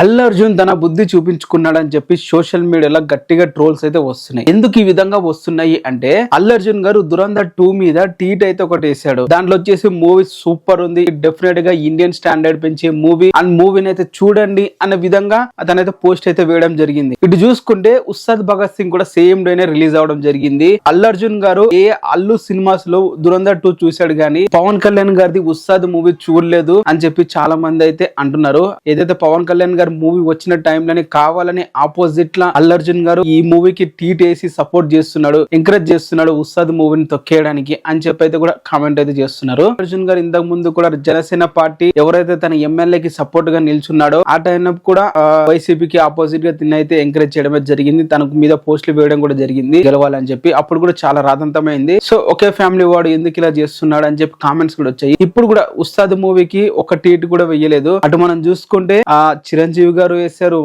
అల్లు అర్జున్ తన బుద్ధి చూపించుకున్నాడని చెప్పి సోషల్ మీడియాలో గట్టిగా ట్రోల్స్ అయితే వస్తున్నాయి. ఎందుకు ఈ విధంగా వస్తున్నాయి అంటే, అల్లు అర్జున్ గారు దురంధర్ 2 మీద ట్వీట్ అయితే ఒకటి వేసాడు. దాంట్లో వచ్చేసి మూవీ సూపర్ ఉంది, డెఫినెట్ గా ఇండియన్ స్టాండర్డ్ పెంచే మూవీ అండ్ మూవీని అయితే చూడండి అన్న విధంగా అతనైతే పోస్ట్ అయితే వేయడం జరిగింది. ఇటు చూసుకుంటే ఉస్తాద్ భగత్ సింగ్ కూడా సేమ్ డేనే రిలీజ్ అవడం జరిగింది. అల్లు అర్జున్ గారు అల్లు సినిమాస్ లో దురంధర్ 2 చూశాడు కానీ పవన్ కళ్యాణ్ గారిది ఉస్తాద్ మూవీ చూడలేదు అని చెప్పి చాలా మంది అయితే అంటున్నారు. ఏదైతే పవన్ కళ్యాణ్ గారు మూవీ వచ్చిన టైంలోనే కావాలని ఆపోజిట్ లా అల్లు అర్జున్ గారు ఈ మూవీకి టీట్ వేసి సపోర్ట్ చేస్తున్నాడు, ఎంకరేజ్ చేస్తున్నాడు ఉస్తాద్ మూవీని తొక్కేయడానికి అని చెప్పి అయితే కూడా కామెంట్ అయితే చేస్తున్నారు. అర్జున్ గారు ఇంతకు ముందు కూడా జనసేన పార్టీ ఎవరైతే తన ఎమ్మెల్యేకి సపోర్ట్ గా నిల్చున్నాడో ఆ టైం కూడా వైసీపీకి ఆపోజిట్ గా తిన్నైతే ఎంకరేజ్ చేయడమే జరిగింది. తనకు మీద పోస్టులు వేయడం కూడా జరిగింది గెలవాలని చెప్పి. అప్పుడు కూడా చాలా రాదంతమైంది. సో ఒకే ఫ్యామిలీ వాడు ఎందుకు ఇలా చేస్తున్నాడు అని చెప్పి కామెంట్స్ కూడా వచ్చాయి. ఇప్పుడు కూడా ఉస్తాద్ మూవీకి ఒక టీట్ కూడా వెయ్యలేదు. అటు మనం చూసుకుంటే ఆ చిరంజీవి గారు వేశారు,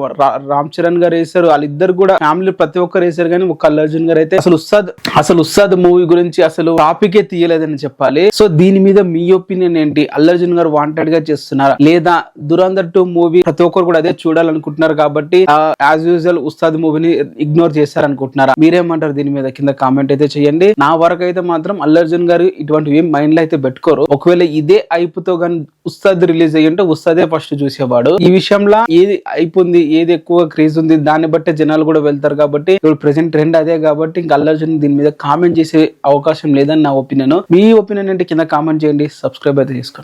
రామ్ చరణ్ గారు వేశారు, వాళ్ళిద్దరు కూడా ఫ్యామిలీ ప్రతి ఒక్కరు వేశారు. కానీ ఒక అల్లు అర్జున్ గారు అయితే అసలు ఉస్తాద్ మూవీ గురించి అసలు టాపికే తీయలేదని చెప్పాలి. సో దీని మీద మీ ఒపీనియన్ ఏంటి? అల్లు అర్జున్ గారు వాంటెడ్ గా చేస్తున్నారా లేదా దురంధర్ 2 మూవీ ప్రతి ఒక్కరు కూడా అదే చూడాలనుకుంటున్నారు కాబట్టి యాజ్ యూజువల్ ఉస్తాద్ మూవీని ఇగ్నోర్ చేశారనుకుంటున్నారా? మీరేమంటారు దీని మీద? కింద కామెంట్ అయితే చేయండి. నా వరకు అయితే మాత్రం అల్లు అర్జున్ గారు ఇటువంటివి ఏం మైండ్ లో అయితే పెట్టుకోరు. ఒకవేళ ఇదే ఐపుతో గానీ ఉస్తాద్ రిలీజ్ అయ్యి ఉంటే ఉస్తాదే ఫస్ట్ చూసేవాడు. ఈ విషయంలో ఏది అయిపోయింది, ఏది ఎక్కువ క్రేజ్ ఉంది దాన్ని బట్టే జనాలు కూడా వెళ్తారు కాబట్టి ఇప్పుడు ప్రెసెంట్ ట్రెండ్ అదే కాబట్టి ఇంకా అల్లు అర్జున్ దీని మీద కామెంట్ చేసే అవకాశం లేదని నా ఒపీనియన్. మీ ఒపీనియన్ అంటే కింద కామెంట్ చేయండి, సబ్స్క్రైబ్ అయితే చేసుకోండి.